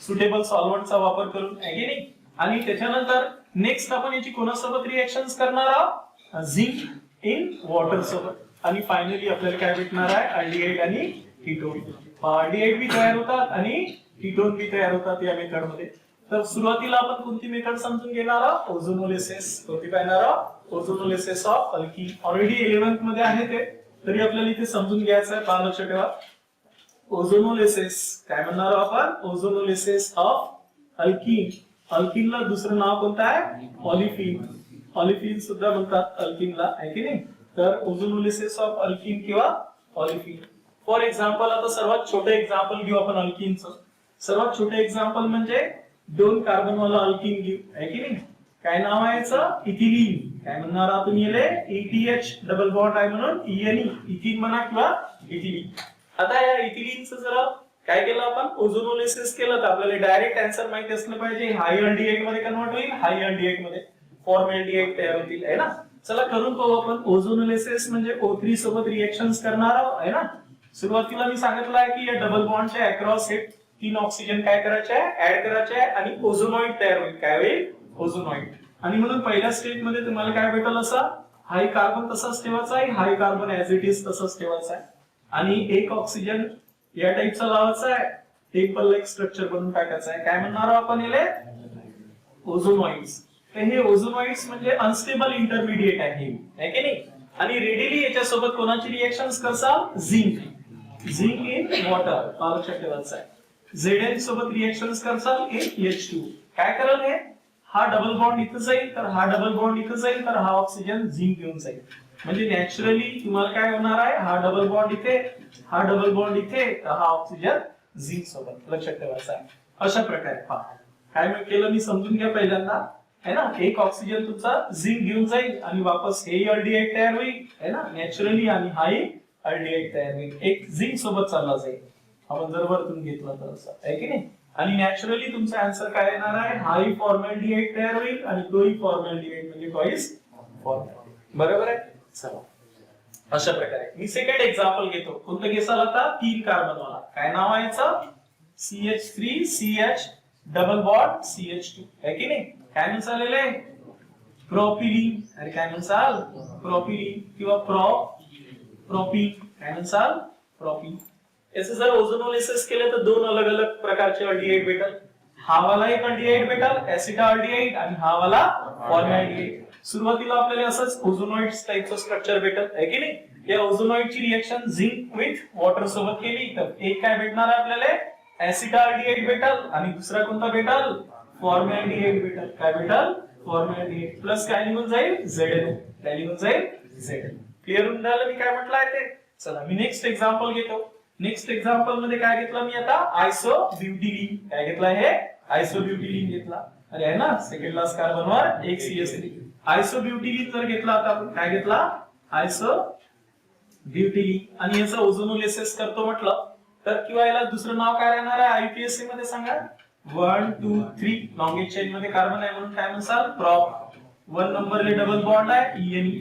Suitable सॉल्व्हंटचा वापर करून, आहे की नाही. आणि त्याच्यानंतर नेक्स्ट आपण याची कोणासोबत रिएक्शन्स करणार आहोत, झिंक इन वॉटर सोबत. आणि फायनली आपल्याला काय भेटणार आहे, अल्डिहाइड आणि कीटोन. अल्डिहाइड बी तयार होतात आणि कीटोन बी तयार होतात या मेथड मध्ये. तर सुरुवातीला आपण कोणती मेथड समजून घेणार आहोत, ओझोनोलिसिस. कोणती पाहणार आहोत, ओझोनोलिसिस ऑफ अल्कीन. ऑलरेडी 11th मध्ये आहे ते, तरी आपल्याला इथे समजून घ्यायचं आहे. पहा, लक्ष ठेवा. ओझोनोलिसिस काय म्हणणार आपण, ओझोनोलिसिस ऑफ अल्कीन. अल्कीनला दुसरं नाव कोणतं आहे, ऑलिफिन. ऑलिफिन सुद्धा म्हणतात अल्कीनला, आहे की नाही. तर ओझोनोलिसिस ऑफ अल्कीन किंवा ऑलिफिन. फॉर एक्झाम्पल, आता सर्वात छोटे एक्झाम्पल घेऊ आपण अल्कीनचं. सर्वात छोटे एक्झाम्पल म्हणजे 2 कार्बन वाला अल्कीन घेऊ, आहे की नाही. काय नाव आहे याचं, इथिलीन. काय म्हणणार आहात तुम्ही याले, ETH डबल बॉन्ड आहे म्हणून ENE, इथिन म्हणा किंवा इथिलीन. आता या इथिलीनचं जरा काय केलं आपण, ओझोनोलिसिस केलं तर आपल्याला डायरेक्ट आन्सर माहिती असलं पाहिजे. हाय अल्डिहाइड मध्ये कन्वर्ट होईल, हाय अल्डिहाइड मध्ये फॉर्मॅल्डिहाइड तयार होतील, आहे ना. चला करून पाहू आपण. ओझोनोलिसिस म्हणजे O3 सोबत रिएक्शन्स करणार आहोत, आहे ना. सुरुवातीला मी सांगितलं आहे की या डबल बॉन्डच्या अक्रॉस हे 3 ऑक्सिजन काय करायचे आहे, ऍड करायचे आहे आणि ओझोनॉइड तयार होईल. काय होईल, ओझोनॉइड. आणि म्हणून पहिल्या स्टेप मध्ये तुम्हाला काय भेटेल, असा हाय कार्बन तसाच ठेवायचा आहे, हाय कार्बन ऍज इट इज तसाच ठेवायचा आहे. आणि एक ऑक्सिजन या टाइपचा लावायचा आहे, टेम्पल लाईक स्ट्रक्चर बनवून टाकायचं आहे. काय म्हणणार आपण याले, ओझोनॉइड्स. तर हे ओझोनॉइड्स म्हणजे अनस्टेबल इंटरमिडिएट आहे, है की नाही. आणि रेडिली याच्यासोबत कोणाची रिएक्शन्स करसाल, झिंक. झिंक इन वॉटर, लक्षात ठेवायचं आहे. Zn सोबत रिएक्शन्स करसाल इन H2. काय करेल हे, हा डबल बॉन्ड इथं जाईल, तर हा डबल बॉन्ड इथं जाईल, तर हा ऑक्सिजन झिंक घेऊन जाईल. म्हणजे नॅचरली तुम्हाला काय होणार आहे, हा डबल बॉन्ड इथे, हा डबल बॉन्ड इथे, तर हा ऑक्सिजन झिंक सोबत. लक्षात ठेवायचं आहे. अशा प्रकारे पहा काय केलं मी, समजून घ्या पहिल्यांदा, है ना. एक ऑक्सिजन तुमचा झिंक घेऊन जाईल आणि वापस हे अल्डिहाइड तयार होईल, है ना, नॅचरली. आणि हाही अल्डिहाइड तयार होईल, एक झिंक सोबत चालला जाईल. आपण जर वरतून घेतलं तर असं, आहे की नाही. आणि नॅचरली तुमचा आन्सर काय येणार आहे, हाही फॉर्मॅल्डिहाइड तयार होईल आणि तोही फॉर्मॅल्डिहाइड म्हणजे ट्वाइस फॉर्मॅल्डिहाइड. बरोबर आहे. चला अशा प्रकारे मी सेकंड एक्झाम्पल घेतो. कोणतं घेसाल आता, 3 कार्बन वाला. काय नाव आहे याचं, CH3CH डबल बॉन्ड CH2, है की नाही. काय म्हणसालेले, प्रोपिलीन. अरे काय म्हणसाल, प्रोपिलीन किंवा प्रोपीन. काय म्हणसाल, प्रोपीन. याचे जर ओझोनोलिसिस केले तर 2 अलग अलग प्रकारचे अल्डिहाइड भेटल. हा वाला एक अल्डिहाइड भेटल, ऍसिटाल्डिहाइड, आणि हा वाला फॉर्मॅल्डिहाइड. सुरुवातीला आपल्याला असंच ओझोनॉइड्स टाइपचं स्ट्रक्चर भेटल, है की नाही. या ओझोनॉइडची रिएक्शन झिंक विथ वॉटर सोबत केली तर एक काय भेटणार आहे आपल्याला, ऍसिटाल्डिहाइड भेटल, आणि दुसरा कोणता भेटल, फॉर्मॅल्डिहाइड भेटल. काय भेटल, फॉर्मॅल्डिहाइड. प्लस काय निघून जाईल, ZnO. काय निघून जाईल, ZnO. क्लिअर होऊन झालं मी काय म्हटलं आहे ते. चला मी नेक्स्ट एक्झाम्पल घेतो. नेक्स्ट एक्झाम्पल मध्ये काय घेतलं मी आता, आयसोब्युटिलीन. काय घेतला हे, आयसोब्युटिलीन घेतला. अरे आहे ना, सेकंड लास्ट कार्बनवर एक CH3. आयसोब्युटिलीन जर घेतला आता आपण, काय घेतला, आयसोब्युटिलीन. आणि याचं ओझोनोलिसिस करतो म्हटलं तर, किंवा याला दुसरं नाव काय राहणार आहे IUPAC मध्ये सांगा, 1 2 3 लॉंगेस्ट चेन मध्ये कार्बन आहे म्हणून काय म्हणसाल, प्रॉप. 1 नंबरले डबल बॉन्ड आहे ENE,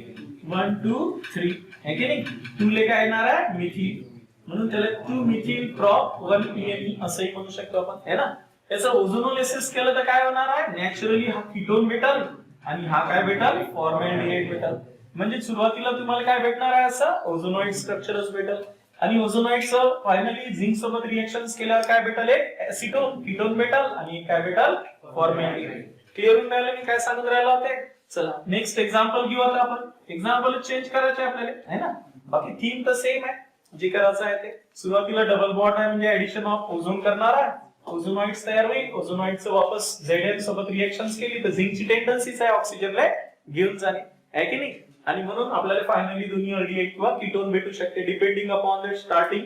1 2 3, है की नाही. 2 ले काय येणार आहे, मिथिल, म्हणून त्याला 2 मिथिल प्रॉप 1 ENE असंही म्हणू शकतो आपण, है ना. याचं ओझोनोलिसिस केलं तर काय होणार आहे, नॅचरली हा कीटोन भेटल आणि हा काय भेटल, फॉर्मॅल्डिहाइड भेटल. म्हणजे सुरुवातीला तुम्हाला काय भेटणार आहे, असं ओझोनॉइड स्ट्रक्चरच भेटल. आणि ओझोनॉइडचं फायनली झिंक सोबत रिएक्शन्स केल्यावर काय भेटल, एक ऍसिटोन कीटोन भेटल आणि काय भेटल, फॉर्मॅल्डिहाइड. क्लिअर होऊन राहिलं मी काय सांगत राहिलो होते. चला नेक्स्ट एक्झाम्पल घेऊ आता आपण. एक्झाम्पल चेंज करायचे आपल्याला, है ना. बाकी थीम तर सेम आहे, जे करायचं आहे ते. सुरुवातीला डबल बॉन्ड आहे म्हणजे ऍडिशन ऑफ ओझोन करणार आहे, ओझोनॉइड्स तयार होईल. ओझोनॉइडचं वापस Zn सोबत रिएक्शन्स केली तर झिंकची टेंडन्सीच आहे ऑक्सिजनला घेऊन जाणे, है की नाही. आणि म्हणून आपल्याला फायनली दोन्ही अल्डिहाइड किंवा कीटोन भेटू शकते, depending upon the starting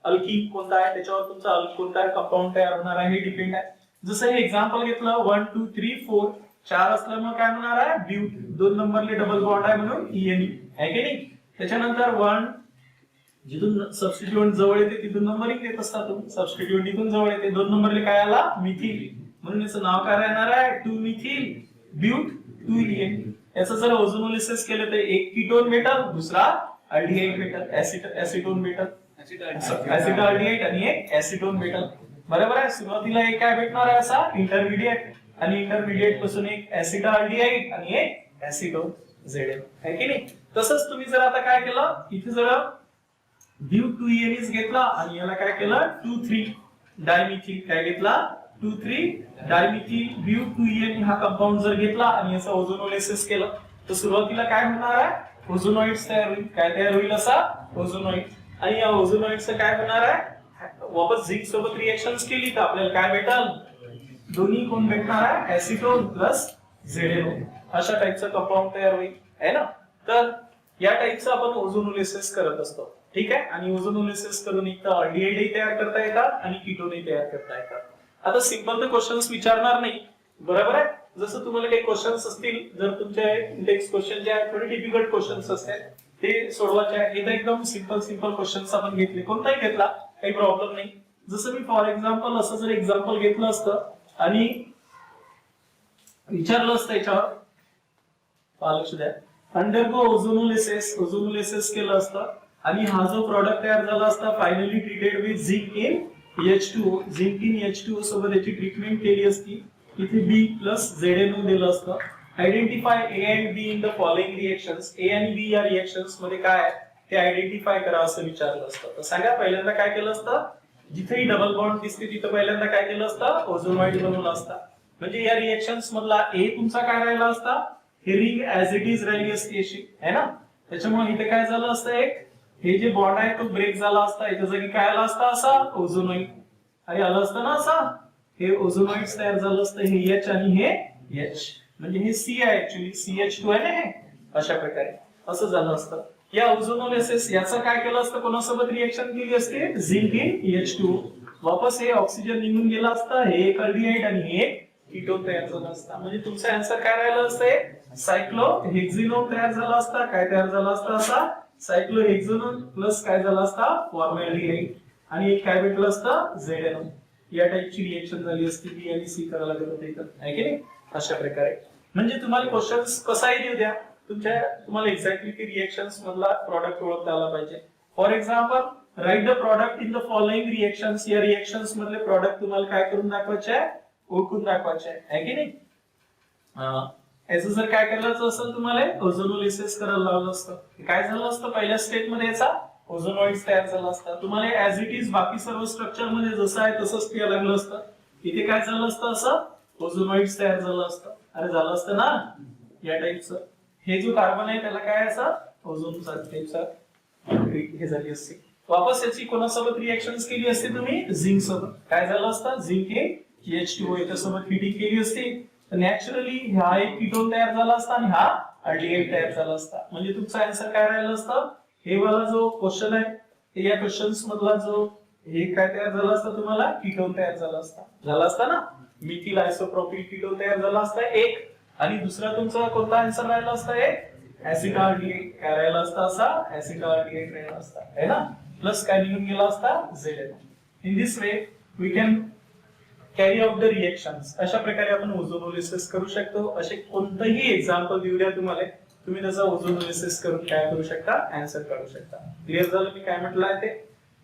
alkyne कोणता आहे त्याच्यावर तुमचा कोणता कंपाऊंड तयार होणार आहे हे डिपेंड आहे. जसं हे एक्झाम्पल घेतलं 1 2 3 4, 4 असल्यामुळे काय होणार आहे, ब्यूट. 2 नंबरले डबल बॉन्ड आहे म्हणून ENE, है की नाही. त्याच्यानंतर 1 जिथून सबस्टिट्यूएंट जवळ येते तिथून नंबरिंग देत असतात तुम्ही. सबस्टिट्यूएंट इथून जवळ येते, 2 नंबरले काय आला, मिथिल, म्हणून याचं नाव काय राहणार आहे, 2 मिथिल ब्यूट 2 ENE. याचं जर ओझोनोलिसिस केलं तर एक कीटोन भेटल, दुसरा अल्डिहाइड भेटल, ऍसिटोन भेटल, ऍसिटाल्डिहाइड आणि एक ऍसिटोन भेटल. बरोबर आहे. सुरुवातीला एक काय भेटणार आहे असा इंटरमिडिएट, आणि इंटरमिडिएट पासून एक ऍसिटाल्डिहाइड आणि एक ऍसिडोझेडेन आहे की नाही. तसंच तुम्ही जर आता काय केलं, इथे जरा ब्यू2एन घेतला आणि याला काय केलं 2,3 डायमिथिल काय घेतला 2,3 डायमिथिल ब्यू2एन हा कंपाऊंड जर घेतला आणि याचा ओझोनोलिसिस केलं तर सुरुवातीला काय होणार आहे ओझोनॉइड्स तयार होईल. काय तयार होईल असा ओझोनॉइड, आणि या ओझोनॉइडचं काय होणार आहे वापस झिंक सोबत रिएक्शन्स केली तर आपल्याला काय भेटल दोन्ही कोण भेटणार आहे ऍसिटोन प्लस झेडेन अशा टाइपचं कंपाऊंड तयार होईल आहे ना. तर या टाइपचं आपण ओझोनोलिसिस करत असतो. ठीक आहे. आणि ओझोनोलिसिस करून एक तर अल्डिहाइड तयार करता येतात आणि कीटोनही तयार करता येतात. आता सिंपल तर क्वेश्चन्स विचारणार नाही, बरोबर आहे. जसं तुम्हाला काही क्वेश्चन्स असतील, जर तुमचे इंडेक्स क्वेश्चन जे आहेत थोडे डिफिकल्ट क्वेश्चन्स असतात ते सोडवायचे आहे. हे तर एकदम सिंपल क्वेश्चन्स आपण घेतले, कोणताही घेतला काही प्रॉब्लेम नाही. जसं मी फॉर एक्झाम्पल असं जर एक्झाम्पल घेतलं असतं आणि विचारलं असतं याच्यावर लक्ष द्या, अंडरगो ओझोनोलिसिस केलं असतं आणि हा जो प्रॉडक्ट तयार झाला असता finally treated with zinc in H2O, zinc in H2O सोबत याची ट्रीटमेंट केली असती. इथे B प्लस ZnO दिलं असतं. Identify A and B in the following reactions. A आणि B या रिएक्शन्स मध्ये काय आहे ते आयडेंटिफाय करा असं विचारलं असतं. तर सांगा पहिल्यांदा काय केलं असतं, जिथेही डबल बॉन्ड दिसते तिथं पहिल्यांदा काय केलं असतं ओझोनॉइड बनवला असता. म्हणजे या रिएक्शन्स मधला A तुमचा काय राहिला असता, हे रिंग ऍज इट इज राहिली असती अशी आहे ना. त्याच्यामुळे इथे काय झालं असतं, एक हे जे बॉन्ड आहे तो ब्रेक झाला असता, याच्या जागी काय आला असता असा ओझोनॉइड, आणि आलं असतं ना असा हे ओझोनॉइड तयार झालं असतं. हे H आणि हे H, म्हणजे हे C आहे ऍक्च्युली CH2 आहे ना हे, अशा प्रकारे असं झालं असतं. या ओझोनोलिसिस याचं काय केलं असतं, कोणासोबत रिएक्शन केली असते झिंक इन H2O, वापस हे ऑक्सिजन निघून गेला असता, हे एक अल्डिहाइड आणि हे एक कीटोन तयार झाला असता. म्हणजे तुमचा आन्सर काय राहिला असतं सायक्लोहेक्झिनोन तयार झाला असता. काय तयार झाला असता असा सायक्लोहेक्झिनोन प्लस काय झाला असता फॉर्मॅल्डिहाइड, आणि एक काय भेटलं असतं ZnO. या टाइपची रिएक्शन झाली असती. B आणि C करायला लागत होते इथं आहे की नाही. अशा प्रकारे म्हणजे तुम्हाला क्वेश्चन्स कसाही देऊ द्या, तुम्हाला एक्झॅक्टली ती रिएक्शन्स मधला प्रॉडक्ट ओळखता आला पाहिजे. For example write the product in the following reactions. या रिएक्शन्स मधले प्रॉडक्ट तुम्हाला काय करून दाखवायचे आहे, ओळखून दाखवायचे आहे की नाही. याचं जर काय करायचं असेल तुम्हाला ओझोनोलिसिस करायला लावलं असतं, काय झालं असतं पहिल्या स्टेप मध्ये याचा ओझोनॉइड तयार झाला असता. तुम्हाला ऍज इट इज बाकी सर्व स्ट्रक्चर मध्ये जसं आहे तसंच ते लागलं असतं. इथे काय झालं असतं असं ओझोनॉइड तयार झालं असतं. अरे झालं असतं ना या टाइपचं. हे जो कार्बन आहे त्याला काय असं ओझोनचा टाइपचा हे झाली असते. वापस याची कोणासोबत रिएक्शन्स केली असते तुम्ही झिंक सोबत. काय झालं असतं झिंक हे H2O याच्यासोबत हिटिंग केली असती, नॅचरली हा एक कीटोन तयार झाला असता आणि हा अल्डिहाइड तयार झाला असता. म्हणजे तुमचा आन्सर काय राहिलं असतं, हे वाला जो क्वेश्चन आहे या क्वेश्चन्स मधला जो हे काय तयार झाला असता तुम्हाला कीटोन तयार झाला असता ना. मिथिल आयसोप्रोपिल कीटोन तयार झाला असता एक, आणि दुसरा तुमचा कोणता आन्सर राहिला असता एक ऍसिटाल्डिहाइड. काय राहिला असता असा ऍसिटाल्डिहाइड राहिला असता है ना. प्लस काय निघून गेला असता ZnO. In this way we can carry out the reactions. अशा प्रकारे आपण ओझोनोलिसिस करू शकतो. असे कोणतंही एक्झाम्पल देऊ द्या तुम्हाला, तुम्ही त्याचा ओझोनोलिसिस करून काय करू शकता, आन्सर काढू शकता. क्लिअर झालं मी काय म्हटलं आहे ते.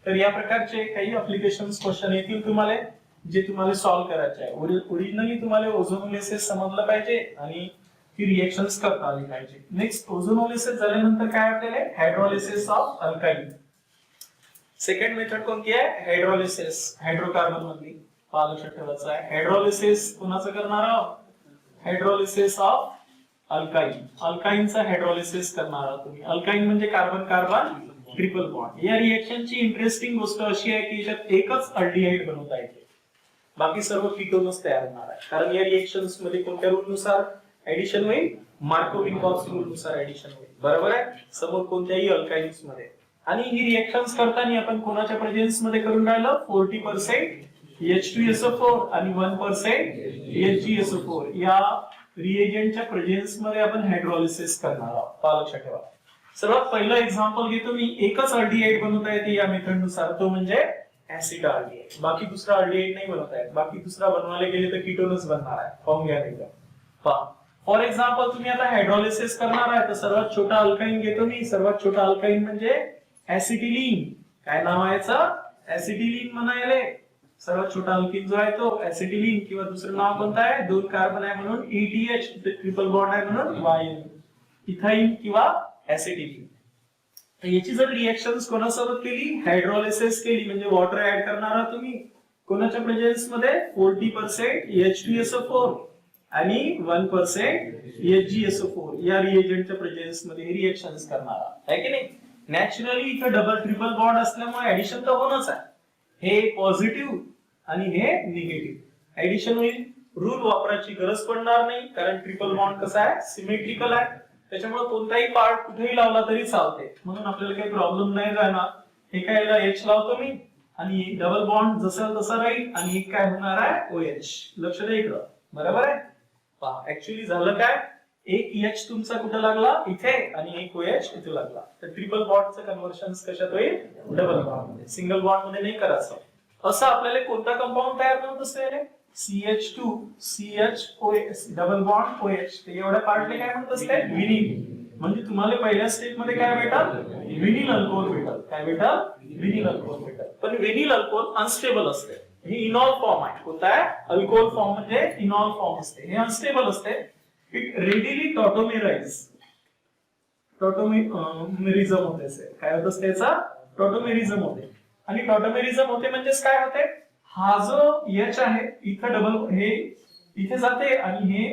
तर या प्रकारचे काही अप्लिकेशन्स क्वेश्चन येतील तुम्हाला, जे तुम्हाला सॉल्व्ह करायचे आहे. ओरिजिनली तुम्हाला ओझोनोलिसिस समजलं पाहिजे आणि ती रिएक्शन्स करता आली पाहिजे. नेक्स्ट ओझोनोलिसिस झाल्यानंतर काय आपल्याला hydrolysis of alkyne. Second method कोणती आहे हायड्रोलिसिस, हायड्रोकार्बन मधली लक्षात ठेवायचं आहे. हायड्रोलिसिस कुणाचं करणार आहोत, हायड्रोलिसिस ऑफ अल्काइन. अल्काइनचा हायड्रोलिसिस करणार आहोत तुम्ही. अल्काइन म्हणजे कार्बन कार्बन ट्रिपल बॉन्ड. या रिएक्शनची इंटरेस्टिंग गोष्ट अशी आहे की याच्यात एकच अल्डिहाइड बनवता येते, बाकी सर्व कीटोनच तयार होणार आहे. कारण या रिएक्शन्स मध्ये कोणत्या रूल नुसार ऍडिशन होईल, मार्कोव्हिन-गॉस रूल नुसार ऍडिशन होईल. बरोबर आहे, समोर कोणत्याही अल्काइन्स मध्ये. आणि ही रिएक्शन्स करताना आपण कोणाच्या प्रेझेन्स मध्ये करून राहिलो, 40% H2SO4 आणि 1% HgSO4 या रिएजंटच्या प्रेझेन्स मध्ये आपण हायड्रोलिसिस करणार आहोत. लक्षात ठेवा. सर्वात पहिलं एक्झाम्पल घेतो मी. एकच अल्डिहाइड बनवता येते या मेथड नुसार, तो म्हणजे ऍसिटाल्डिहाइड. बाकी दुसरा अल्डिहाइड नाही बनवता येत. बाकी दुसरा बनवायला गेले तर कीटोनच बनणार आहे. पाहून घ्या एकदा. फॉर एक्झाम्पल तुम्ही आता हायड्रोलिसिस करणार आहे तर सर्वात छोटा अल्काइन घेतो मी. सर्वात छोटा अल्काइन म्हणजे ऍसिटिलीन. काय नाव आहे याचं, ऍसिटिलीन म्हणायले. सर्वात छोटा अल्किन जो आहे तो ऍसिटिलीन, किंवा दुसरं नाव कोणतं आहे, 2 कार्बन आहे म्हणून ETH, ट्रिपल बॉन्ड आहे म्हणून YN, इथाइन किंवा ऍसिटिलीन. तर याची जर रिएक्शन कोणासोबत केली, हायड्रोलिसिस केली, म्हणजे वॉटर ऍड करणार आहात तुम्ही कोणाच्या प्रेझेन्स मध्ये, 40% H2SO4 आणि 1% HgSO4 या रिएजंटच्या प्रेझेन्स मध्ये हे रिएक्शन्स करणार आहात, आहे की नाही. नॅचरली इथं डबल ट्रिपल बॉन्ड असल्यामुळे ऍडिशन तर होणच आहे. हे पॉझिटिव्ह आणि हे निगेटिव्ह ऍडिशन होईल. रूल वापरायची गरज पडणार नाही, कारण ट्रिपल बॉन्ड कसा आहे, सिमेट्रिकल आहे, त्याच्यामुळे कोणताही पार्ट कुठेही लावला तरी चालते, म्हणून आपल्याला काही प्रॉब्लेम नाही राहणार. एका याला H लावतो मी आणि डबल बॉन्ड जसा तसा राहील, आणि एक काय होणार आहे, OH. लक्ष द्या इकडं, बरोबर आहे. पहा ऍक्च्युअली झालं काय, एक H तुमचा कुठे लागला, इथे, आणि एक OH इथे लागला. तर ट्रिपल बॉन्डचं कन्व्हर्शन कशात होईल, डबल बॉन्ड मध्ये. सिंगल बॉन्ड मध्ये नाही करायचं. असं आपल्याला कोणता कंपाऊंड तयार होत असते, CH2 CHOH double bond OH. ते एवढ्या पार्टले काय म्हणत असते, विनिल. म्हणजे तुम्हाला पहिल्या स्टेप मध्ये काय भेटल, विनिल अल्कोहोल भेटल. काय भेटल, विनिल अल्कोहोल भेटल. पण विनिल अल्कोहोल अनस्टेबल असते. हे इनॉल फॉर्म आहे. कोणता आहे, अल्कोहोल फॉर्म म्हणजे इनॉल फॉर्म असते. हे अनस्टेबल असते. इट रेडिली टॉटोमेराइज, टॉटोमेरिझम होते. काय होत असते याचा, टॉटोमेरिझम होते. आणि टॉटोमेरिझम होते म्हणजेच काय होते, हा जो H आहे इथं डबल हे इथे जाते, आणि हे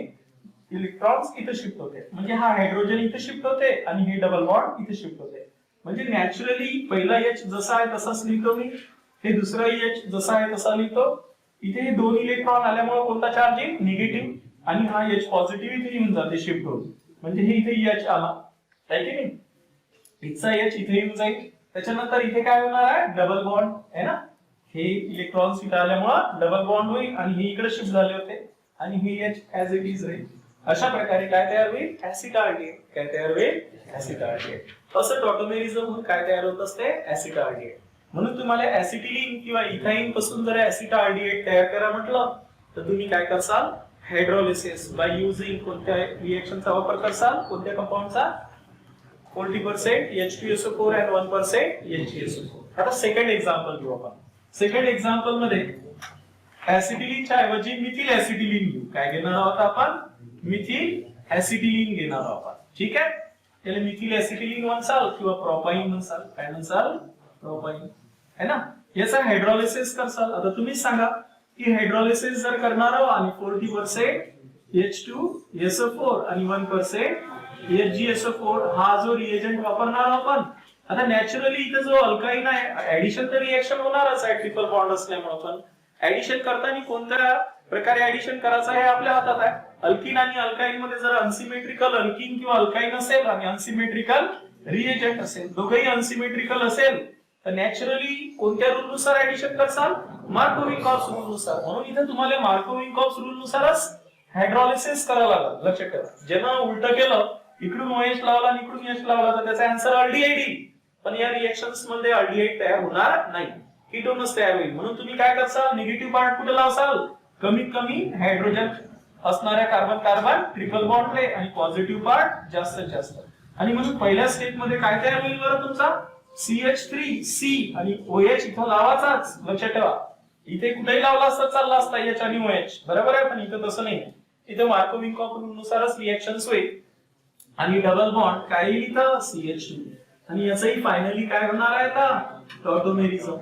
इलेक्ट्रॉन्स इथे शिफ्ट होते. म्हणजे हा हायड्रोजन इथे शिफ्ट होते, आणि हे डबल बॉन्ड इथे शिफ्ट होते. म्हणजे नॅचरली पहिला H जसा आहे तसाच लिहितो मी, हे दुसरा H जसा आहे तसा लिहितो. इथे हे 2 इलेक्ट्रॉन आल्यामुळे कोणता चार्ज येईल, निगेटिव्ह, आणि हा H पॉझिटिव्ह इथे येऊन जाते, शिफ्ट होऊन. म्हणजे हे इथे H आला, आहे की नाही. इथचा H इथे येऊन जाईल. त्याच्यानंतर इथे काय होणार आहे, डबल बॉन्ड आहे ना. हे इलेक्ट्रॉन्स इथे आल्यामुळे डबल बॉन्ड होईल, आणि हे इकडे शिफ्ट झाले होते, आणि हे H ऍज इट इज राहील. अशा प्रकारे काय तयार होईल, ऍसिटाल्डिहाइड. काय तयार होईल, ऍसिटाल्डिहाइड. असं टॉटोमेरिझम होऊन काय तयार होत असते, ऍसिटाल्डिहाइड. म्हणून तुम्हाला ऍसिटिलीन किंवा इथाइन पासून जर ऍसिटाल्डिहाइड तयार करा म्हटलं, तर तुम्ही काय करसाल, हायड्रोलिसिस बाय युजिंग कोणत्या रिएक्शनचा वापर करसाल, कोणत्या कंपाऊंडचा, 40% H2SO4 and 1% HgSO4. आता सेकंड एक्झाम्पल घेऊ आपण. सेकंड एक्झाम्पल मध्ये ऍसिटिलीनच्या ऐवजी मिथिल ऍसिटिलीन घेऊ. काय घेणार आहोत आपण, मिथिल ऍसिटिलीन घेणार आहोत. ठीक आहे. त्याला मिथिल ऍसिटिलीन म्हणसाल किंवा प्रोपाइन म्हणसाल. काय म्हणसाल, प्रोपाइन, है ना. याचा हायड्रोलिसिस करसाल. आता तुम्हीच सांगा की हायड्रोलिसिस जर करणार आहोत आणि 40% H2SO4 आणि 1% HgSO4 हा जो रिएजंट वापरणार आपण. आता नॅचरली इथे जो अल्काइन आहे, ऍडिशन तर रिएक्शन होणारच आहे ट्रिपल बॉन्ड असल्यामुळे, पण ऍडिशन करताना कोणत्या प्रकारे ऍडिशन करायचं हे आपल्या हातात आहे. अल्किन आणि अल्काइन मध्ये जर अनसिमेट्रिकल अल्किन किंवा अल्काइन असेल आणि अनसिमेट्रिकल रिएजंट असेल, दोघेही अनसिमेट्रिकल असेल, तर नॅचरली कोणत्या रूल नुसार ऍडिशन करसाल, मार्कोव्हिंकॉफ्स रूल नुसार. म्हणून इथे तुम्हाला मार्कोव्हिंकॉफ्स रूल नुसारच हायड्रोलिसिस करावं लागेल. लक्षात ठेवा. ज्यांना उलट केलं, इकडून OH लावला आणि इकडून H लावला, तर त्याचा आन्सर अल्डिहाइड येईल. पण या रिएक्शन्स मध्ये अल्डिहाइड तयार होणार नाही, कीटोनच तयार होईल. म्हणून तुम्ही काय करसाल, निगेटिव्ह पार्ट कुठे लावसाल, कमीत कमी हायड्रोजन असणाऱ्या कार्बन कार्बन ट्रिपल बॉन्डले, आणि पॉझिटिव्ह पार्ट जास्तीत जास्त. आणि म्हणून पहिल्या स्टेप मध्ये काय तयार होईल बरं, तुमचा CH3C आणि OH इथं लावाचाच. लक्षात ठेवा. इथे कुठेही लावला असता चालला असता H आणि OH, बरोबर आहे. पण इथं तसं नाही. इथे मार्कोव्हिंकॉफ रूल नुसारच रिएक्शन्स होईल. आणि डबल बॉन्ड काय इथं CH2, आणि याचंही फायनली काय होणार आहे आता, टॉटोमेरिझम.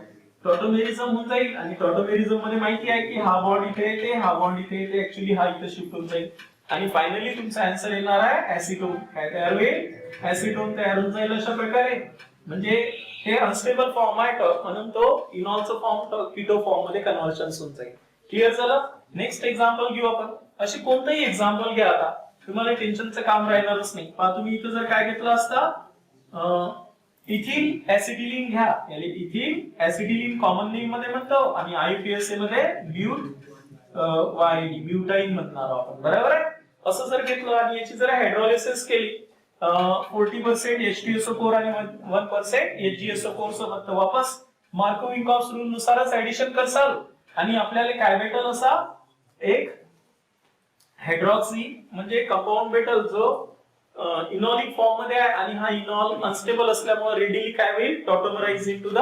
टॉटोमेरिझम होऊन जाईल. आणि टॉटोमेरिझम मध्ये माहिती आहे की हा बॉन्ड इथे येते, हा बॉन्ड इथे येते, ऍक्च्युअली हा इथे शिफ्ट होऊन जाईल. आणि फायनली तुमचा आन्सर येणार आहे ऍसिटोन. काय तयार होईल, ऍसिटोन तयार होऊन जाईल. अशा प्रकारे म्हणजे हे अनस्टेबल फॉर्म आहे, म्हणून तो इनॉलचं फॉर्म कीटो फॉर्म मध्ये कन्व्हर्शन होऊन जाईल. क्लिअर झालं. नेक्स्ट एक्झाम्पल घेऊ आपण. असे कोणतेही एक्झाम्पल घ्या, आता तुम्हाला टेन्शनचं काम राहणारच नाही. पहा तुम्ही इथं जर काय घेतलं असता, इथिल ऍसिटिलीन घ्या. याला इथिल ऍसिटिलीन कॉमन नेम मध्ये म्हणतो, आणि IUPAC मध्ये म्यूटाइन म्हणणार आपण, बरोबर आहे. असं जर घेतलं आणि याची जर हायड्रोलिसिस केली 40% H2SO4 आणि 1% HgSO4 सोबत, तर वापस मार्कोव्हिंकॉफ्स रूल नुसारच ऍडिशन करसाल. आणि आपल्याला काय भेटल, असा एक हायड्रॉक्सी म्हणजे कंपाऊंड भेटल, जो इनॉलिक फॉर्म मध्ये आहे. आणि हा इनॉल अनस्टेबल असल्यामुळे रेडिली काय होईल, tautomerize into the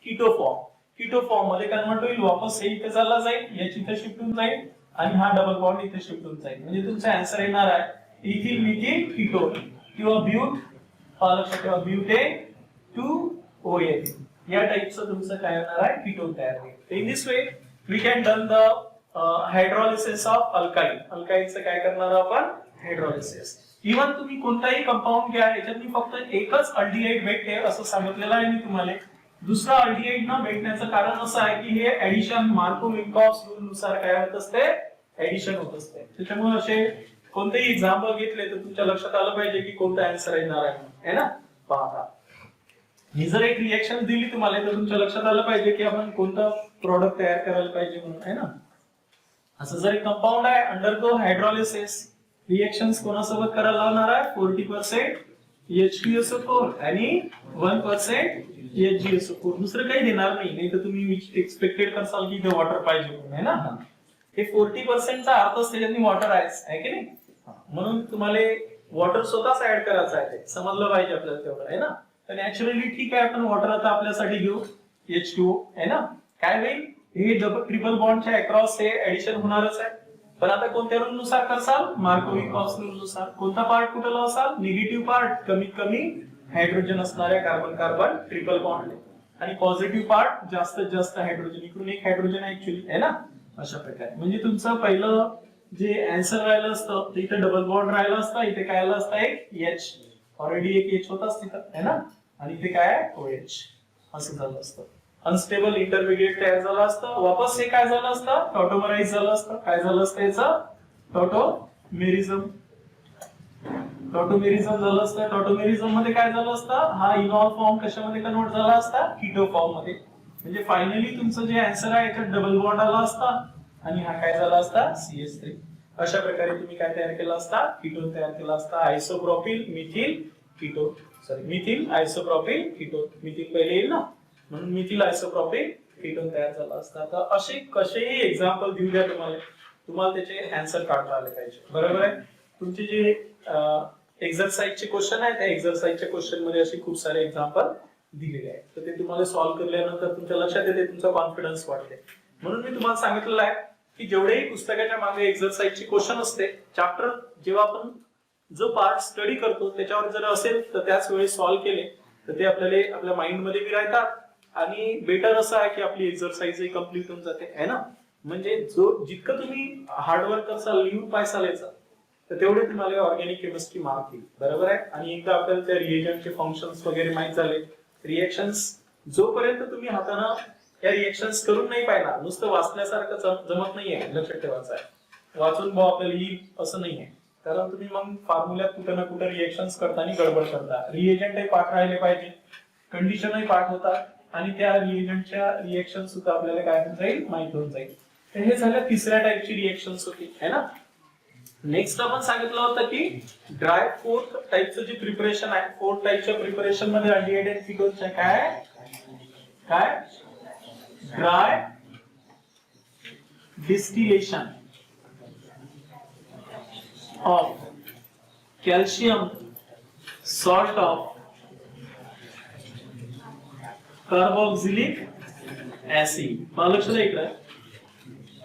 keto form. Keto form मध्ये कन्वर्ट होईल, वापस हे इथे चालला जाईल, याची इथे शिफ्ट होऊन जाईल आणि हा डबल बॉन्ड इथे शिफ्ट होऊन जाईल. म्हणजे तुमचा आन्सर येणार आहे इथिल मिथिल कीटोन किंवा ब्यूट, लक्षात ठेवा ब्यूटेन टू ओएन या टाइपचं तुमचं काय होणार आहे कीटोन तयार होईल. In this way we can done the hydrolysis of alkyne. अल्काइनचं काय करणार आपण हायड्रोलिसिस. इव्हन तुम्ही कोणताही कंपाऊंड घ्या, याच्यात मी फक्त एकच अल्डिहाइड भेटते असं सांगितलेलं आहे मी तुम्हाला. दुसरा अल्डिहाइड न भेटण्याचं कारण असं आहे की हे ऍडिशन मार्कोव्ह-विल्कॉक्स रूल नुसार काय होत असते, ऍडिशन होत असते. त्याच्यामुळे असे कोणतेही एक्झाम्पल घेतले तर तुमच्या लक्षात आलं पाहिजे की कोणता आन्सर येणार आहे ना. पहा ही जर एक रिएक्शन दिली तुम्हाला तर तुमच्या लक्षात आलं पाहिजे की आपण कोणतं प्रोडक्ट तयार करायला पाहिजे म्हणून आहे ना. असं जर एक कंपाऊंड आहे अंडरगो हायड्रोलिसिस, रिएक्शन्स कोणासोबत करायला लावणार आहे 40% H2SO4 आणि 1% HgSO4. दुसरं काही देणार नाही तर तुम्ही एक्सपेक्टेड करसाल की इथे वॉटर पाहिजे म्हणून आहे ना. हे 40% चा अर्थच त्याच्यात वॉटर आहे की नाही. म्हणून तुम्हाला वॉटर स्वतःच ऍड करायचं आहे, समजलं पाहिजे आपल्याला तेवढं आहे ना. तर नॅचरली ठीक आहे आपण वॉटर आता आपल्यासाठी घेऊ H2O आहे ना. काय होईल हे डबल ट्रिपल बॉन्डच्या अक्रॉस हे ऍडिशन होणारच आहे. पण आता कोणत्या रूल नुसार करसाल, मार्कोव्ह-विल्कॉक्स रूल नुसार. कोणता पार्ट कुठे लावसाल, निगेटिव्ह पार्ट कमीत कमी हायड्रोजन असणाऱ्या कार्बन कार्बन ट्रिपल बॉन्ड आणि पॉझिटिव्ह पार्ट जास्तीत जास्त हायड्रोजन, इकडून एक हायड्रोजन ऍक्च्युअली आहे ना. अशा प्रकारे म्हणजे तुमचं पहिलं जे आन्सर राहिलं असतं ते इथे डबल बॉन्ड राहिलं असतं, इथे काय आलं असतं एक H, ऑलरेडी एक H होताच तिथं आहे ना. आणि इथे काय आहे OH असं झालं असतं. अनस्टेबल इंटरमिडिएट तयार झालं असतं. वापस हे काय झालं असतं टॉटोमराइज झालं असतं. काय झालं असतं याचं टॉटोमेरिझम. टॉटोमेरिझम झालं असतं. टॉटोमेरिझम मध्ये काय झालं असतं, हा इनॉल फॉर्म कशामध्ये कन्वर्ट झाला असता कीटो फॉर्म मध्ये. म्हणजे फायनली तुमचं जे आन्सर आहे याच्यात डबल बॉन्ड आला असता आणि हा काय झाला असता CH3. अशा प्रकारे तुम्ही काय तयार केला असता कीटोन तयार केला असता. Isopropyl methyl ketone, sorry methyl isopropyl ketone. Methyl पहिले येईल ना म्हणून मिथिल आयसोप्रोपिल कीटोन तयार झाला असता. तर असे कसेही एक्झाम्पल देऊ द्या तुम्हाला त्याचे आन्सर काढता आले पाहिजे. बरोबर आहे. तुमचे जे एक्झरसाइजचे क्वेश्चन आहेत त्या एक्झरसाइजच्या क्वेश्चन मध्ये असे खूप सारे एक्झाम्पल दिलेले आहेत. तर ते तुम्हाला सॉल्व्ह केल्यानंतर तुमच्या लक्षात येते, तुमचा कॉन्फिडन्स वाढते. म्हणून मी तुम्हाला सांगितलेलं आहे की जेवढेही पुस्तकाच्या मागे एक्झरसाइजचे क्वेश्चन असते, चॅप्टर जेव्हा आपण जो पार्ट स्टडी करतो त्याच्यावर जर असेल तर त्याच वेळी सॉल्व्ह केले तर ते आपल्याला आपल्या माइंड मध्ये बी राहतात आणि बेटर असं आहे की आपली एक्झरसाइज कम्प्लीट होऊन जाते है ना. म्हणजे जितकं तुम्ही हार्डवर्क करसाल, लिहून पायसाल याचं, तर तेवढे तुम्हाला ऑर्गॅनिक केमिस्ट्री मार्क येईल. बरोबर आहे. आणि एकदा आपल्याला त्या रिएजंटचे फंक्शन्स वगैरे माहित झाले, रिएक्शन्स जोपर्यंत तुम्ही हाताने या रिएक्शन्स करून नाही पाहिजे, नुसतं वाचण्यासारखं जमत नाहीये. लक्षात ठेवायचं आहे, वाचून भाऊ आपल्याला येईल असं नाहीये. कारण तुम्ही मग फॉर्म्युल्यात कुठं ना कुठं रिएक्शन्स करताना गडबड करता. रिएजंटही पाठ राहिले पाहिजे, कंडिशनही पाठ होतात आणि त्या रिएजंटच्या रिएक्शन सुद्धा आपल्याला काय होऊन जाईल माहित होऊन जाईल. तर हे झालं तिसऱ्या टाईपची रिएक्शन्स होती है ना. नेक्स्ट आपण सांगितलं होतं की ड्राय फोर्थ टाईपचं जे प्रिपरेशन आहे, फोर्थ टाईपच्या प्रिपरेशन मध्ये अल्डिहाइड आणि कीटोनच्या काय dry distillation of calcium salt of carboxylic acid. मला लक्षात आहे इकडे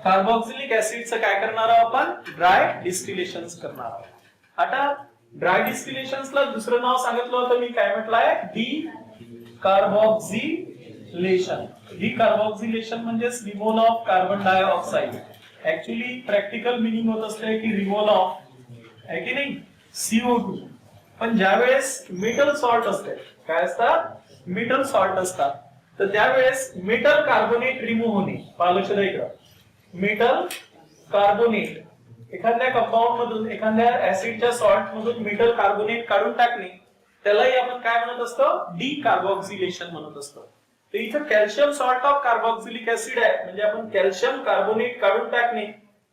कार्बोक्सिलिक ऍसिडचं काय करणार आहोत आपण ड्राय डिस्टिलेशन करणार आहोत. आता ड्राय डिस्टिलेशनला दुसरं नाव सांगितलं होतं मी, काय म्हटलंय डी कार्बोक्सिलेशन. डी कार्बोक्सिलेशन म्हणजे removal of carbon dioxide. Actually practical meaning होत असते की रिमूव्हल ऑफ आहे की नाही CO2. पण ज्यावेळेस मेटल सॉल्ट असते, काय असतात मेटल सॉल्ट असतात, तर त्यावेळेस मेटल कार्बोनेट रिमूव्ह होणे. लक्षात आहे इकडं मेटल कार्बोनेट, एखाद्या कंपाऊंड मधून एखाद्या ऍसिडच्या सॉल्ट मधून मेटल कार्बोनेट काढून टाकणे, त्यालाही आपण काय म्हणत असतो डी कार्बोक्सिलेशन म्हणत असतो. तर इथं calcium salt of carboxylic acid आहे, म्हणजे आपण कॅल्शियम कार्बोनेट काढून टाकणे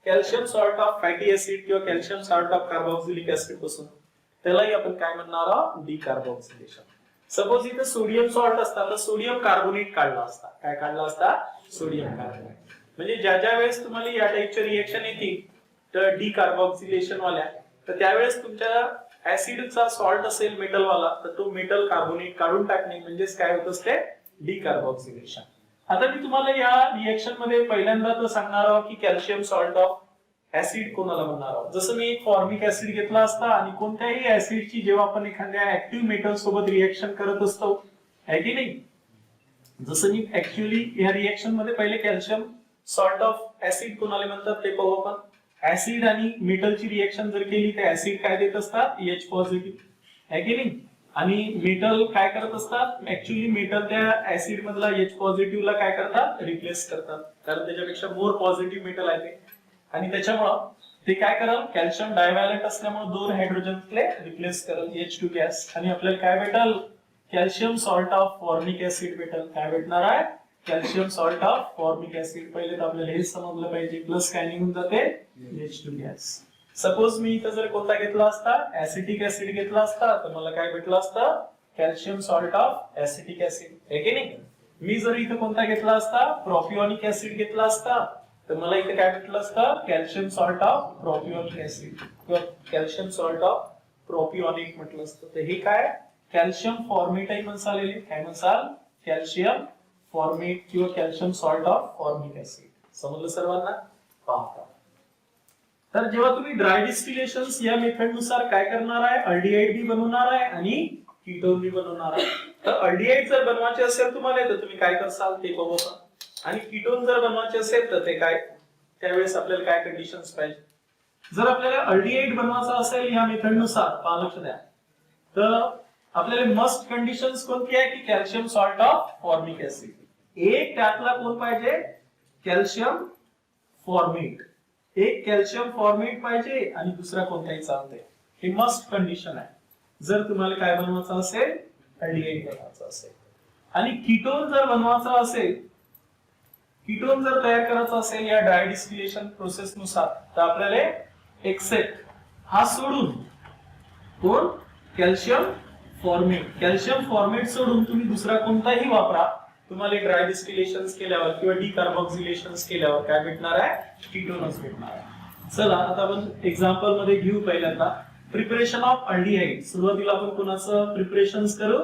calcium salt of fatty acid किंवा calcium salt of carboxylic acid पासून, त्यालाही आपण काय म्हणणार आहोत डी कार्बोक्सिलेशन. सपोज इथे सोडियम सॉल्ट असता तर सोडियम कार्बोनेट काढला असता. काय काढला असता सोडियम कार्बोनेट. म्हणजे ज्या ज्या वेळेस तुम्हाला या टाईपच्या रिएक्शन येतील तर डी कार्बोक्सिलेशन वाल्या, तर त्यावेळेस तुमच्या ऍसिडचा सॉल्ट असेल मेटल वाला तर तो मेटल कार्बोनेट काढून टाकणे म्हणजेच काय होत असते डी कार्बोक्सिलेशन. आता मी तुम्हाला या रिएक्शन मध्ये पहिल्यांदा तर सांगणार आहोत की कॅल्शियम सॉल्ट ऑफ ऍसिड कोणाला म्हणणार आहोत. जसं मी एक फॉर्मिक ऍसिड घेतला असता आणि कोणत्याही ऍसिडची जेव्हा आपण एखाद्या ऍक्टिव्ह मेटल सोबत रिएक्शन करत असतो आहे की नाही, जसं मी ऍक्च्युअली या रिएक्शन मध्ये पहिले कॅल्शियम सॉल्ट ऑफ ऍसिड कोणाला म्हणतात ते पाहू आपण. ऍसिड आणि मेटलची रिएक्शन जर केली तर ऍसिड काय देत असतात, H पॉझिटिव्ह आहे की नाही, आणि मेटल काय करत असतात, ऍक्च्युअली मेटल त्या ऍसिड मधला H पॉझिटिव्ह ला काय करतात, रिप्लेस करतात, कारण त्याच्यापेक्षा मोर पॉझिटिव्ह मेटल आहे ते, आणि त्याच्यामुळं ते काय करेल, कॅल्शियम डायव्हॅलेंट असल्यामुळे 2 हायड्रोजनले रिप्लेस करेल H2 गॅस, आणि आपल्याला काय भेटल, calcium salt of formic acid भेटल. काय भेटणार आहे, calcium salt of formic acid. पहिले तर आपल्याला हे समजलं पाहिजे, प्लस काय निघून जाते H2 गॅस. सपोज मी इथं जर कोणता घेतला असता, ऍसिटिक ऍसिड घेतला असता, तर मला काय भेटलं असतं, calcium salt of acetic acid आहे की नाही. मी जर इथं कोणता घेतला असता, प्रोपिओनिक ऍसिड घेतला असता, तर मला इथे काय भेटलं असतं, calcium salt of propionic acid किंवा कॅल्शियम सॉल्ट ऑफ प्रोपिओनिक म्हटलं असतं. तर हे काय, कॅल्शियम फॉर्मेट आहे म्हणसाल, काय म्हणसाल, कॅल्शियम फॉर्मेट किंवा calcium salt of formic acid. समजलं सर्वांना, पाहता. तर जेव्हा तुम्ही ड्राय डिस्टिलेशन्स या मेथड नुसार काय करणार आहे, अल्डिहाइड बी बनवणार आहे आणि कीटोन बी बनवणार आहे. तर अल्डिहाइड जर बनवायचे असेल तुम्हाला तर तुम्ही काय करसाल ते बघू, आणि कीटोन जर बनवायचे असेल तर ते काय, त्यावेळेस आपल्याला काय कंडिशन्स पाहिजे. जर आपल्याला अल्डिहाइड बनवायचा असेल या मेथड नुसार, पहा लक्ष द्या, तर आपल्याला मस्ट कंडिशन्स कोणती आहे की calcium salt of formic acid. एक त्यातला कोण पाहिजे, कॅल्शियम फॉर्मेट, एक कॅल्शियम फॉर्मेट पाहिजे आणि दुसरा कोणताही चालतंय. हे मस्ट कंडिशन आहे जर तुम्हाला काय बनवायचं असेल, अल्डिहाइड बनवायचं असेल. आणि कीटोन जर बनवायचा असेल, कीटोन जर तयार करायचा असेल या ड्राय डिस्टिलेशन प्रोसेस नुसार, तर आपल्याला एक्सेप्ट हा सोडून कोण, कॅल्शियम फॉर्मेट, कॅल्शियम फॉर्मेट सोडून तुम्ही दुसरा कोणताही वापरा, तुम्हाला ड्राय डिस्टिलेशन्स केल्यावर किंवा डिकार्बोक्सिलेशन्स केल्यावर काय भेटणार आहे, कीटोनच भेटणार आहे. चला आता आपण एक्झाम्पल मध्ये घेऊ. पहिल्यांदा प्रिपरेशन ऑफ अल्डिहाइड. सुरुवातीला आपण कोणाचं प्रिपरेशन्स करू,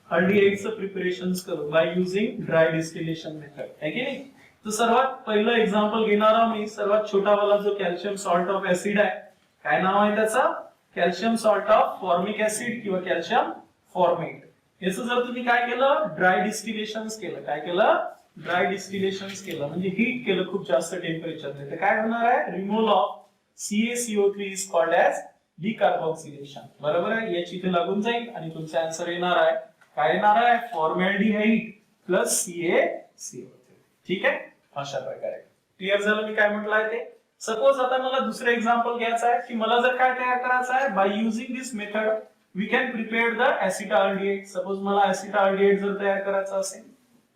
अल्डिहाइडचं प्रिपरेशन्स करू by using dry distillation method आहे की नाही. तर सर्वात पहिलं एक्झाम्पल घेणार आहोत मी, सर्वात छोटा वाला जो कॅल्शियम सॉल्ट ऑफ ऍसिड आहे, काय नाव आहे त्याचा, calcium salt of formic acid किंवा कॅल्शियम फॉर्मेट. याचं जर तुम्ही काय केलं, ड्राय डिस्टिलेशन्स केलं, काय केलं, ड्राय डिस्टिलेशन्स केलं म्हणजे हीट केलं खूप जास्त टेम्परेचरने, तर काय होणार आहे, removal of CaCO3 is called as decarboxylation. बरोबर आहे, याची इथे लागून जाईल आणि तुमचा आन्सर येणार आहे, काय येणार आहे, फॉर्मॅल्डिहाइड प्लस CaCO3. ठीक आहे, अशा प्रकारे क्लिअर झालं मी काय म्हटलं आहे ते. सपोज आता मला दुसरं एक्झाम्पल घ्यायचं आहे की मला जर काय तयार करायचं आहे, by using this method we can prepare the acetaldehyde. Suppose मला ऍसिटाल्डिहाइड जर तयार करायचं असेल,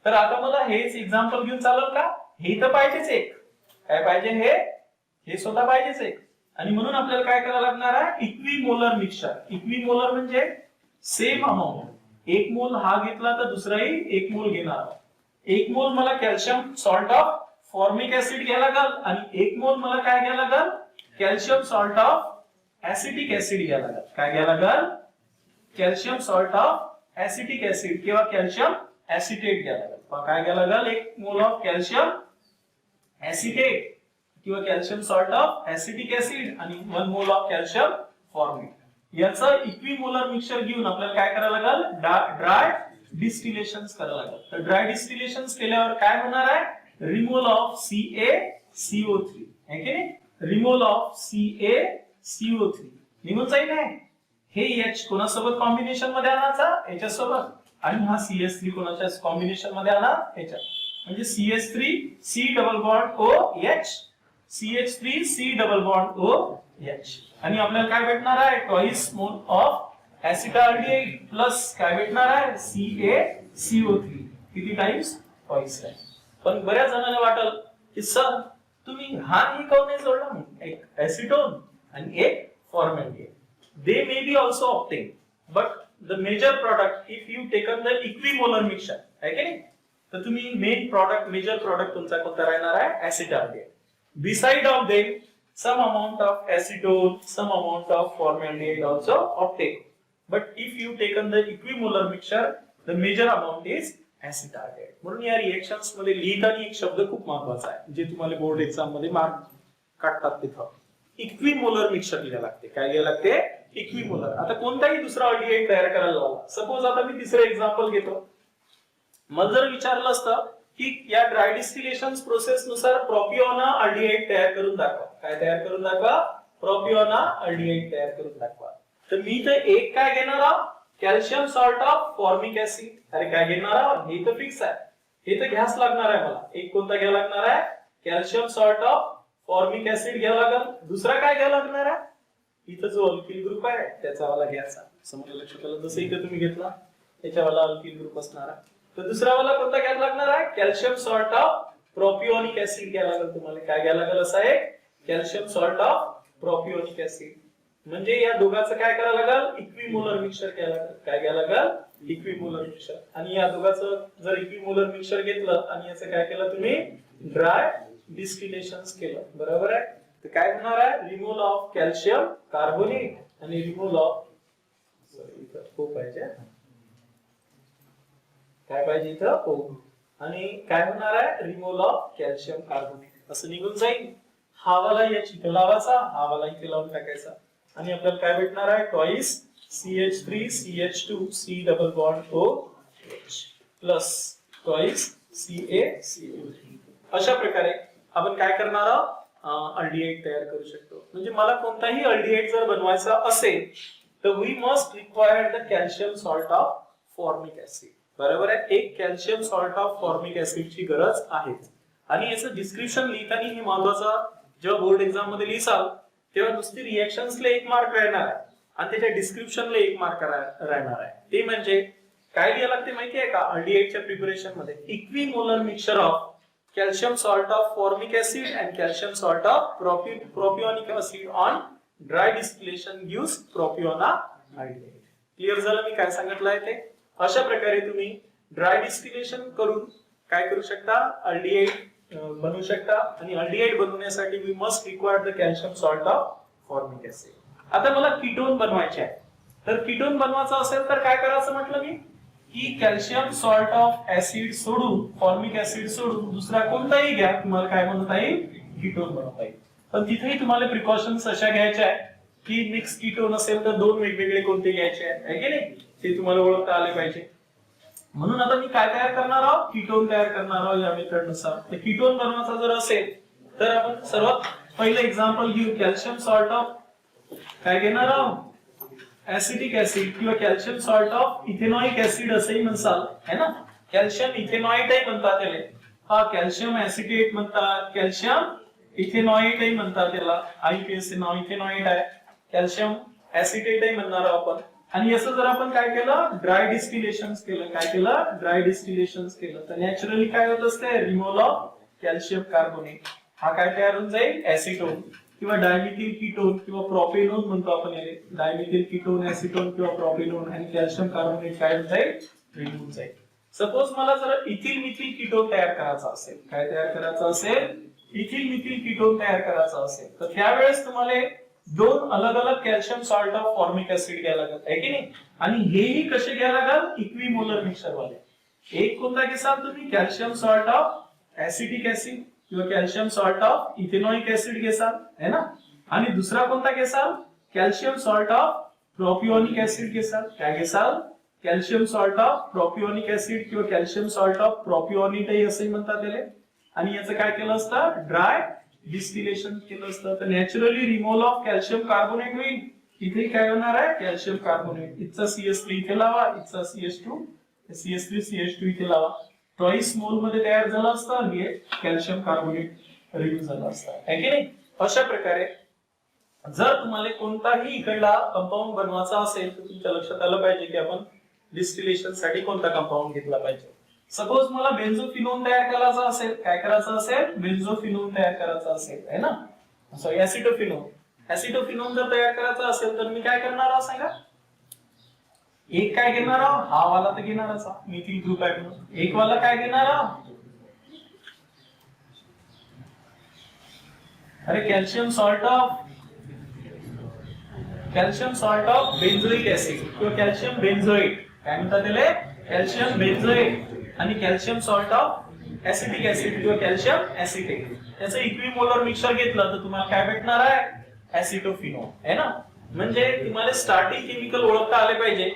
तर आता मला हेच एक्झाम्पल घेऊन चालेल का, हे तर पाहिजेच एक, काय पाहिजे, हे स्वतः पाहिजेच एक, आणि म्हणून आपल्याला काय करायला लागणार आहे, इक्विमोलर मिक्सचर. इक्विमोलर म्हणजे सेम अमाऊंट, एक मोल हा घेतला तर दुसराही एक मोल घेणार. एक मोल मला calcium salt of formic acid घ्यायला लागल आणि एक मोल मला काय घ्यायला लागल, calcium salt of acetic acid घ्यायला लागल. काय घ्यायला लागल, calcium salt of acetic acid किंवा कॅल्शियम ऍसिटेट घ्यायला लागल. काय घ्यायला लागल, एक मोल ऑफ कॅल्शियम ऍसिटेट किंवा calcium salt of acetic acid आणि 1 मोल ऑफ कॅल्शियम फॉर्मेट. याचं इक्विमोलर मिक्सचर घेऊन आपल्याला काय करायला लागल, ड्राय डिस्टिलेशन्स करायला लागल. तर ड्राय डिस्टिलेशन्स केल्यावर काय होणार आहे, रिमूव्हल ऑफ CaCO3 आहे की नाही, रिमूव्हल ऑफ CaCO3 निघून जाईल. हे H कोणासोबत कॉम्बिनेशन मध्ये आणायचा, याच्यासोबत, आणि हा CH3 कोणाच्या कॉम्बिनेशन मध्ये आणा, याच्यात, म्हणजे CH3 C double bond OH, CH3 C double bond OH, आणि आपल्याला काय भेटणार आहे, ट्वाइस मोल ऑफ ऍसिटाल्डिहाइड प्लस काय भेटणार आहे, CaCO3. किती टाइम्स, ट्वाइस टाइम्स. पण बऱ्याच जणांना वाटल की सर तुम्ही हा ही काऊन नाही जोडला, एक ऍसिटोन आणि एक फॉर्मॅल्डिहाइड. They may be also obtained, but the major product, if you taken the equimolar mixture, है की नहीं, तर तुम्ही मेन प्रोडक्ट, मेजर प्रोडक्ट तुमचा कोणता राहणार आहे, ऍसिटाल्डिहाइड. Beside of them, some amount of acetone, some amount of formaldehyde also obtained. But if you taken the equimolar mixture, the major amount is ऍसिटार्गेट. म्हणून या रिएक्शन्स मध्ये लिहिताना एक शब्द खूप महत्वाचा आहे, जे तुम्हाला बोर्ड एक्झाम मध्ये मार्क काढतात तिथं. इक्विमोलर मिक्सचर लिहायला लागते. काय लिहायला लागते? इक्विमोलर. आता कोणताही दुसरा अल्डिहाइड तयार करायला लावला, सपोज आता मी तिसरं एक्झाम्पल घेतो. मला जर विचारलं असतं की या ड्राय डिस्टिलेशन प्रोसेस नुसार प्रोपिओना अल्डिहाइड तयार करून दाखवा. काय तयार करून दाखवा? प्रोपिओना अल्डिहाइड तयार करून दाखवा. तर मी तर एक काय घेणार आहोत? Calcium salt of formic acid. अरे काय घेणार आहोत? हे तर फिक्स आहे, हे तर घ्यास लागणार आहे मला. एक कोणता घ्यावा लागणार आहे? Calcium salt of formic acid घ्यावा लागेल. दुसरा काय घ्यावा लागणार आहे? इथं जो अल्किल ग्रुप आहे त्याचा वाला घ्यायचा. समोर लक्षात आलं? जसं इथे तुम्ही घेतला त्याच्यावाला अल्किल ग्रुप असणार आहे. तर दुसरा वाला कोणता घ्यायला लागणार आहे? Calcium salt of propionic acid घ्यायला लागेल तुम्हाला. काय घ्यायला लागेल? असं आहे calcium salt of propionic acid. म्हणजे या दोघांचं काय करायला लागेल? इक्विमोलर मिक्सचर घ्यायला लागेल. काय घ्यायला लागेल? Equimolar mixture. आणि या दोघांचं जर इक्विमोलर मिक्सचर घेतलं आणि याचं काय केलं तुम्ही? ड्राय डिस्टिलेशन केलं. बरोबर आहे? तर काय होणार आहे? रिमूव्हल ऑफ कॅल्शियम कार्बोनेट आणि रिमूव्हल ऑफ इथं O पाहिजे. काय पाहिजे इथं? O. आणि काय होणार आहे? Removal of calcium carbonate. असं निघून जाईल. हा वाला याची इथे लावायचा, हा वाला इथे लावून टाकायचा आणि आपल्याला काय भेटणार आहे? Twice CH3 CH2 C double bond OH plus twice CaCO3. अशा प्रकारे आपण काय करणार आहोत? अल्डिहाइड तयार करू शकतो. म्हणजे मला कोणताही अल्डिहाइड जर बनवायचा असेल तर we must require the calcium salt of formic acid. बरोबर आहे? एक कॅल्शियम सॉल्ट ऑफ फॉर्मिक ऍसिडची गरज आहे. आणि याचं डिस्क्रिप्शन लिहिताना हे महत्वाचं, जेव्हा बोर्ड एक्झाम मध्ये लिहिसाल तेव्हा नुसती रिएक्शन्सला 1 मार्क राहणार आहे आणि त्याच्या डिस्क्रिप्शनला 1 मार्क राहणार आहे. ते म्हणजे काय लिहायला लागते माहिती आहे का? अल्डिहाइडच्या प्रिपरेशन मध्ये equimolar mixture of calcium salt of formic acid and calcium salt of propionic acid on dry distillation gives propiona aldehyde. Clear झालं मी काय सांगितलं आहे ते? अशा प्रकारे तुम्ही ड्राय डिस्टिलेशन करून काय करू शकता? अल्डिहाइड बनवू शकता. आणि अल्डिहाइड बनवण्यासाठी we must require the calcium salt of formic acid. आता मला कीटोन बनवायचे आहे. तर कीटोन बनवायचं असेल तर काय करायचं म्हटलं मी? की कॅल्शियम सॉल्ट ऑफ ऍसिड सोडून, फॉर्मिक ऍसिड सोडून दुसरा कोणताही घ्या, तुम्हाला काय म्हणता येईल? कीटोन बनवता येईल. पण तिथेही तुम्हाला प्रिकॉशन्स अशा घ्यायच्या आहेत की मिक्स कीटोन असेल तर 2 वेगवेगळे कोणते घ्यायचे आहे की नाही, ते तुम्हाला ओळखता आले पाहिजे. म्हणून आता मी काय तयार करणार आहोत? कीटोन तयार करणार आहोत या मेथड नुसार. तर कीटोन बनवायचा जर असेल तर आपण सर्वात पहिलं एक्झाम्पल घेऊ. कॅल्शियम सॉल्ट ऑफ काय घेणार आहोत? ऍसिटिक ऍसिड किंवा calcium salt of ethanoic acid असंही म्हणसाल है ना. कॅल्शियम इथेनॉइटही म्हणतात त्याला. हा कॅल्शियम ऍसिटेट म्हणतात, कॅल्शियम इथेनॉइटही म्हणतात त्याला. IPAC नाव इथेनॉइट आहे. कॅल्शियम ऍसिटेटही म्हणणार आहोत आपण. आणि असं जर आपण काय केलं? ड्राय डिस्टिलेशन केलं. काय केलं? ड्राय डिस्टिलेशन केलं तर नॅचरली काय होत असते? Removal of calcium carbonate. हा काय तयार होऊन जाईल? ऍसिटोन किंवा डायमिथिल कीटोन किंवा प्रोपेनोन म्हणतो आपण याला. डायमिथिल कीटोन, ऍसिटोन किंवा प्रोपेनोन आणि कॅल्शियम कार्बोनेट काय होऊन जाईल? रिमूव्ह जाईल. सपोज मला जर इथिल मिथिल कीटोन तयार करायचा असेल, काय तयार करायचं असेल? इथिल मिथिल कीटोन तयार करायचा असेल तर त्यावेळेस तुम्हाला 2 अलग अलग calcium salt of formic acid घ्यायला लागेल आहे की नाही. आणि हेही कसे घ्यायला लागेल? इक्विमोलर मिक्सचर वाले. एक कोणता घेसाल तुम्ही? Calcium salt of acetic acid किंवा calcium salt of ethanoic acid घेसाल है ना. आणि दुसरा कोणता घेसाल? Calcium salt of propionic acid घेसाल. काय घेसाल? Calcium salt of propionic acid किंवा कॅल्शियम सॉल्ट ऑफ प्रोपिओनिटही असंही म्हणतात त्याला. आणि याचं काय केलं असतं? ड्राय डिस्टिलेशन केलं असतं. तर naturally removal of calcium carbonate होईल. इथे काय होणार आहे? Calcium carbonate. इथचा CH3 इथे लावा, इथचा CH2 CH3 CH2 इथे लावा. ट्वाइस मोल मध्ये तयार झालं असतं आणि कॅल्शियम कार्बोनेट रिलीज झालं असतं है की नाही. अशा प्रकारे जर तुम्हाला कोणताही इकडला कंपाऊंड बनवायचा असेल तर तुमच्या लक्षात आलं पाहिजे की आपण डिस्टिलेशन साठी कोणता कंपाऊंड घेतला पाहिजे. सपोज मला बेन्झोफिनोन तयार करायचा असेल, काय करायचं असेल? बेन्झोफिनोन तयार करायचा असेल है ना. सॉरी ऍसिटोफिनोन. ऍसिटोफिनोन जर तयार करायचा असेल तर मी काय करणार आहोत सांगा? एक काय घेणार आहोत? हा वाला तर घेणारच मिथिल ग्रुप आहे म्हणून. एक वाला काय घेणार आहोत? अरे कॅल्शियम सॉल्ट ऑफ बेन्झोइक ऍसिड किंवा कॅल्शियम बेन्झोएट. काय म्हणतात त्याला? कॅल्शियम बेन्झोएट आणि calcium salt of acetic acid किंवा कॅल्शियम ऍसिटेट. याचं इक्विमोलर मिक्सचर घेतलं तर तुम्हाला काय भेटणार आहे? ऍसिटोफिनॉल आहे ना. म्हणजे तुम्हाला स्टार्टिंग केमिकल ओळखता आले पाहिजे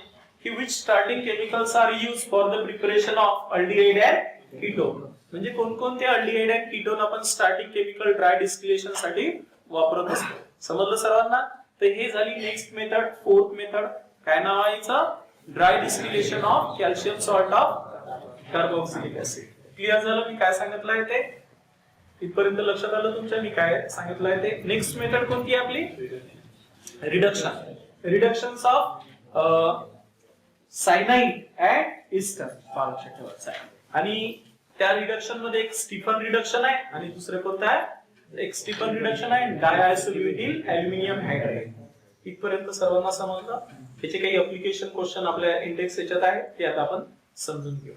की which starting chemicals are use for the preparation of aldehyde and ketone. म्हणजे कोणकोणते अल्डिहाइड अँड कीटोन आपण स्टार्टिंग केमिकल ड्राय डिस्टिलेशन साठी वापरत असतो. समजलं सर्वांना? तर हे झाली नेक्स्ट मेथड, फोर्थ मेथड. काय नाव आहे याचं? Dry distillation of calcium salt of carboxylic acid. Clear झालं मी काय सांगितलंय ते? इथपर्यंत लक्षात आलं तुमच्या मी काय सांगितलंय ते? नेक्स्ट मेथड कोणती आहे आपली? Reduction. Reduction of cyanide and ester. लक्षात ठेवायचं आहे. आणि त्या रिडक्शन मध्ये एक स्टीफन रिडक्शन आहे आणि दुसरे कोणतं आहे? एक स्टीफन रिडक्शन आहे डायआयसोल्युटिल अल्युमिनियम हायड्राइड. इथपर्यंत सर्वांना समजलं? त्याचे काही ऍप्लिकेशन क्वेश्चन आपल्या इंडेक्स याच्यात आहे ते आता आपण समजून घेऊ.